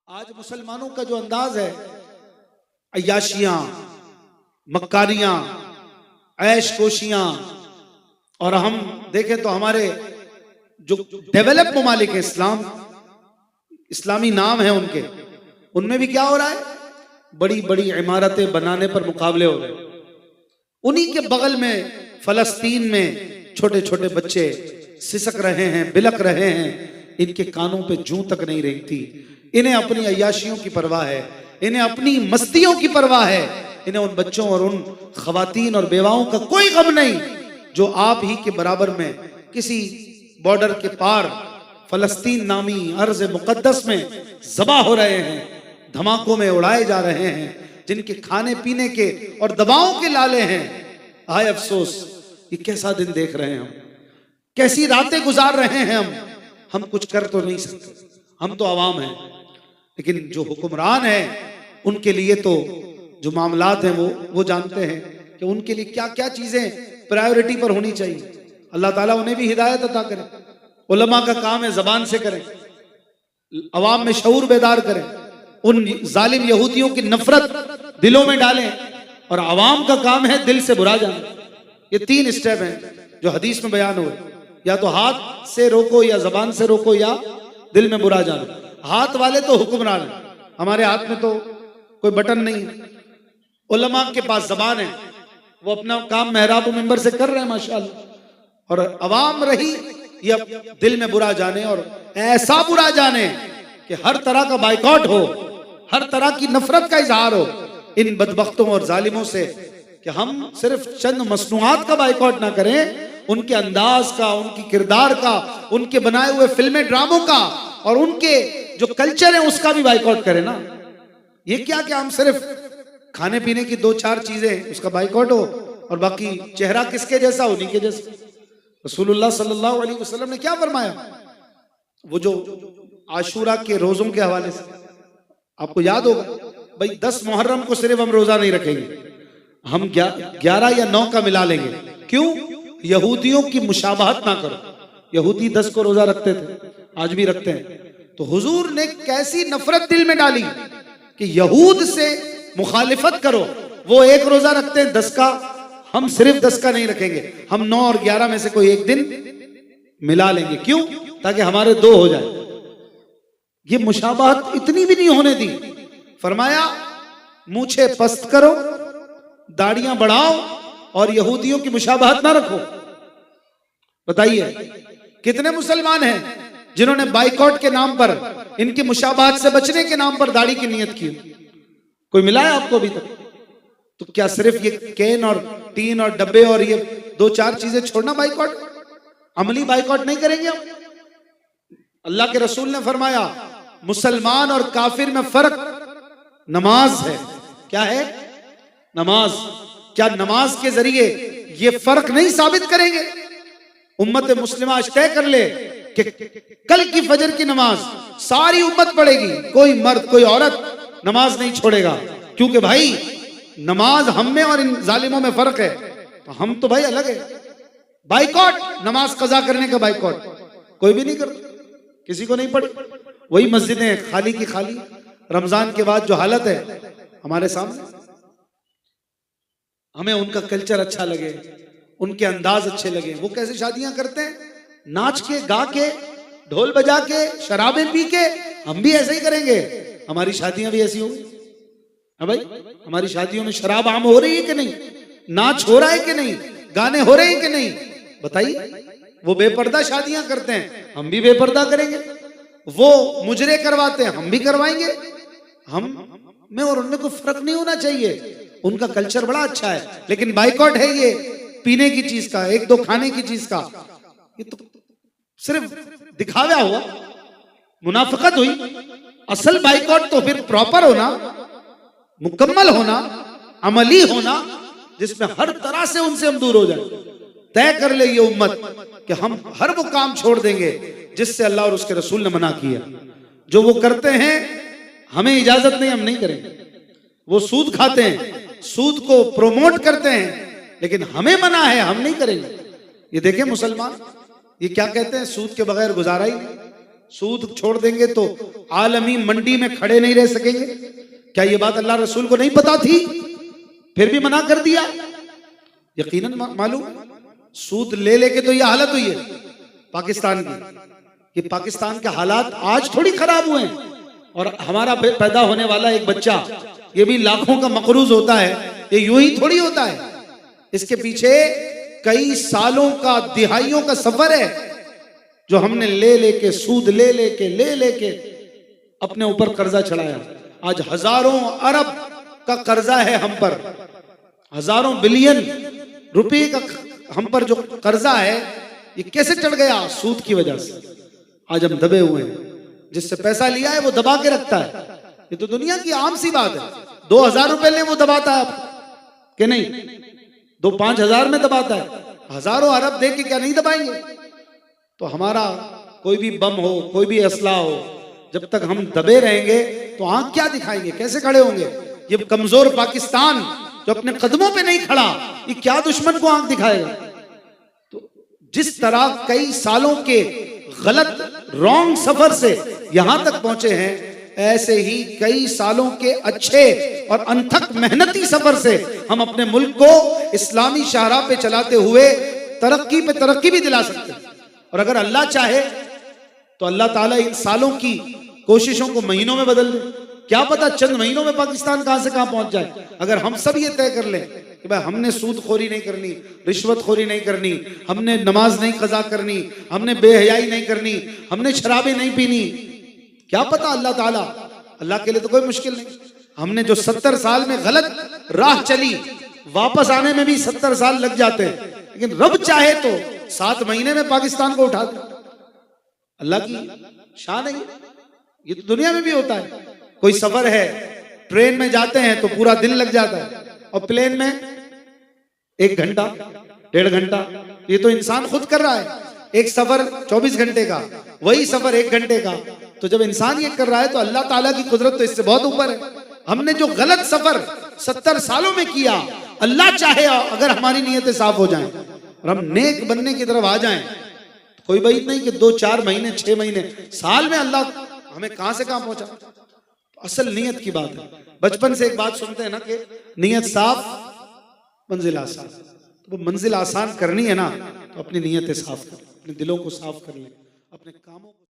आज मुसलमानों का जो अंदाज है, अय्याशियां, मक्कारियां, ऐश कोशियां, और हम देखें तो हमारे जो डेवलप ममालिक हैं, इस्लामी नाम है उनके, उनमें भी क्या हो रहा है, बड़ी बड़ी इमारतें बनाने पर मुकाबले हो रहे हैं। उन्हीं के बगल में फलस्तीन में छोटे छोटे बच्चे सिसक रहे हैं, बिलक रहे हैं, इनके कानों पे जूं तक नहीं रेंगती। इन्हें अपनी अय्याशियों की परवाह है, इन्हें अपनी मस्तियों की परवाह है, इन्हें उन बच्चों और उन खवातीन और बेवाओं का कोई गम नहीं जो आप ही के बराबर में किसी बॉर्डर के पार फलस्तीन नामी अर्ज मुकद्दस में ज़बा हो रहे हैं, धमाकों में उड़ाए जा रहे हैं, जिनके खाने पीने के और दवाओं के लाले हैं। हाय अफसोस, ये कैसा दिन देख रहे हैं हम, कैसी रातें गुजार रहे हैं हम कुछ कर तो नहीं सकते, हम तो आवाम हैं, लेकिन जो हुक्मरान है उनके लिए तो जो मामलात हैं वो जानते हैं कि उनके लिए क्या क्या चीजें प्रायोरिटी पर होनी चाहिए। अल्लाह ताला उन्हें भी हिदायत अता करे। उलमा का काम है जबान से करें, अवाम में शऊर बेदार करें, उन जालिम यहूदियों की नफरत दिलों में डालें, और अवाम का काम है दिल से बुरा जाना। ये तीन स्टेप हैं जो हदीस में बयान हुए, या तो हाथ से रोको, या जबान से रोको, या दिल में बुरा जाना। हाथ वाले तो हुक्मरान है, हमारे हाथ में तो कोई बटन नहीं है। उलमा के पास जबान है, वो अपना काम मेहराब मिंबर से कर रहे हैं माशाअल्लाह, और अवाम रही ये दिल में बुरा जाने, और ऐसा बुरा जाने कि हर तरह का बाइकॉट हो, हर तरह की नफरत का इजहार हो इन बदबख्तों और जालिमों से, कि हम सिर्फ चंद मसनूआत का बाइकॉट ना करें, उनके अंदाज का, उनकी किरदार का, उनके बनाए हुए फिल्में ड्रामों का, और उनके जो कल्चर है उसका भी बाइकॉट करें ना। ये क्या कि हम सिर्फ खाने पीने की दो चार चीजें उसका बाइकॉट हो, और बाकी चेहरा किसके जैसा, उन्हीं के जैसा। रसूलुल्लाह सल्लल्लाहु अलैहि वसल्लम ने क्या फरमाया, वो जो आशूरा के रोजों के हवाले से आपको याद होगा, भाई 10 मुहर्रम को सिर्फ हम रोजा नहीं रखेंगे, हम 11 या 9 का मिला लेंगे। क्यों? यहूदियों की मुशाबहत ना करो। यहूदी 10 को रोजा रखते थे, आज भी रखते हैं। तो हुजूर ने कैसी नफरत दिल में डाली कि यहूद से मुखालिफत करो, वो एक रोजा रखते हैं 10 का, हम सिर्फ 10 का नहीं रखेंगे, हम 9 और 11 में से कोई एक दिन मिला लेंगे। क्यों? ताकि हमारे 2 हो जाए। ये मुशाबहत इतनी भी नहीं होने दी। फरमाया मूछे पस्त करो, दाढ़ियां बढ़ाओ, और यहूदियों की मुशाबहत ना रखो। बताइए कितने मुसलमान हैं जिन्होंने बाइकॉट के नाम पर, इनकी मुशाबहत से बचने के नाम पर दाढ़ी की नियत की? कोई मिला है आपको अभी तक? तो क्या सिर्फ ये कैन और टीन और डब्बे और ये 2-4 चीजें छोड़ना बाइकॉट? अमली बाइकॉट नहीं करेंगे हम? अल्लाह के रसूल ने फरमाया मुसलमान और काफिर में फर्क नमाज है। क्या है? नमाज। क्या नमाज के जरिए ये फर्क नहीं साबित करेंगे? उम्मत मुस्लिमा आज तय कर ले कि कल की फजर की नमाज सारी उम्मत पढ़ेगी, कोई मर्द कोई औरत नमाज नहीं छोड़ेगा। क्योंकि भाई नमाज हम में और इन जालिमों में फर्क है, तो हम तो भाई अलग है। बाइकॉट, नमाज कजा करने का बाइकॉट कोई भी नहीं करता, किसी को नहीं पड़ी। वही मस्जिदें खाली की खाली, रमजान के बाद जो हालत है हमारे सामने। हमें उनका कल्चर अच्छा लगे, उनके अंदाज अच्छे लगे। वो कैसे शादियां करते हैं? नाच के, गा के, ढोल बजा के, शराबें पी के। हम भी ऐसे ही करेंगे, हमारी शादियां भी ऐसी होंगी। हाँ भाई, हमारी शादियों में शराब आम हो रही है कि नहीं? नाच हो रहा है कि नहीं? गाने हो रहे हैं कि नहीं? बताइए। वो बेपर्दा शादियां करते हैं, हम भी बेपर्दा करेंगे। वो मुजरे करवाते हैं, हम भी करवाएंगे। हम में और उनमें कोई फर्क नहीं होना चाहिए। उनका कल्चर बड़ा अच्छा है, लेकिन बाइकॉट है ये पीने की चीज का, 1-2 खाने की चीज का। ये तो सिर्फ दिखावा हुआ, मुनाफिकत हुई। असल बाइकॉट तो फिर प्रॉपर होना, मुकम्मल होना, अमली होना, जिसमें हर तरह से उनसे हम दूर हो जाए। तय कर ले ये उम्मत कि हम हर वो काम छोड़ देंगे जिससे अल्लाह और उसके रसूल ने मना किया। जो वो करते हैं हमें इजाजत नहीं, हम नहीं करेंगे। वो सूद खाते हैं, सूद को प्रोमोट करते हैं, लेकिन हमें मना है, हम नहीं करेंगे। ये देखें मुसलमान, ये क्या कहते हैं, सूद के बगैर गुजारा ही नहीं। सूद छोड़ देंगे तो आलमी मंडी में खड़े नहीं रह सकेंगे। क्या ये बात अल्लाह रसूल को नहीं पता थी, फिर भी मना कर दिया? यकीनन मालूम। सूद ले लेके तो ये हालत हुई है पाकिस्तान की। ये पाकिस्तान के हालात आज थोड़ी खराब हुए हैं, और हमारा पैदा होने वाला एक बच्चा ये भी लाखों का मकरूज होता है, ये यूं ही थोड़ी होता है। इसके पीछे कई सालों का, दिहाइयों का सफर है, जो हमने ले लेके, सूद ले लेके अपने ऊपर कर्जा चढ़ाया। आज हजारों अरब का कर्जा है हम पर, हजारों बिलियन रुपए का हम पर जो कर्जा है, ये कैसे चढ़ गया? सूद की वजह से आज हम दबे हुए हैं। जिससे पैसा लिया है वो दबा के रखता है। ये तो दुनिया की आम सी बात है। 2000 रुपए ले वो दबाता है कि नहीं? 2-5 हजार में दबाता है। हजारों अरब दे के क्या नहीं दबाएंगे? तो हमारा कोई भी बम हो, कोई भी असला हो, जब तक हम दबे रहेंगे तो आंख क्या दिखाएंगे, कैसे खड़े होंगे? ये कमजोर पाकिस्तान जो अपने कदमों पे नहीं खड़ा, ये क्या दुश्मन को आंख दिखाएगा? तो जिस तरह कई सालों के गलत रॉन्ग सफर से यहां तक पहुंचे हैं, ऐसे ही कई सालों के अच्छे और अनथक मेहनती सफर से हम अपने मुल्क को इस्लामी शाहराह पे चलाते हुए तरक्की पे तरक्की भी दिला सकते हैं। और अगर अल्लाह चाहे तो अल्लाह ताला इन सालों की कोशिशों को महीनों में बदल दे। क्या पता चंद महीनों में पाकिस्तान कहां से कहां पहुंच जाए। अगर हम सब ये तय कर लें कि भाई हमने सूदखोरी नहीं करनी, रिश्वतखोरी नहीं करनी, हमने नमाज नहीं कज़ा करनी, हमने बेहयाई नहीं करनी, हमने शराबें नहीं पीनी, क्या पता अल्लाह ताला, अल्लाह के लिए तो कोई मुश्किल नहीं। हमने जो 70 साल में गलत राह चली, वापस आने में भी 70 साल लग जाते हैं, लेकिन रब चाहे तो 7 महीने में पाकिस्तान को उठा दे। अल्लाह की शान है। ये तो दुनिया में भी होता है। कोई सफर है, ट्रेन में जाते हैं तो पूरा दिन लग जाता है, और प्लेन में 1 घंटा 1.5 घंटा। ये तो इंसान खुद कर रहा है। एक सफर 24 घंटे का, वही सफर 1 घंटे का। तो जब इंसान ये कर रहा है तो अल्लाह ताला की कुदरत तो इससे बहुत ऊपर है। हमने जो गलत सफर 70 सालों में किया, अल्लाह चाहे अगर हमारी नीयतें साफ हो जाएं और हम नेक बनने की तरफ आ जाएं, तो कोई बात नहीं कि 2-4 महीने, 6 महीने, साल में अल्लाह हमें कहां से कहां पहुंचा। तो असल नीयत की बात है। बचपन से एक बात सुनते हैं ना कि नीयत साफ मंजिल आसान। तो वो मंजिल आसान करनी है ना, तो अपनी नीयतें साफ कर, अपने दिलों को साफ कर लें, अपने कामों को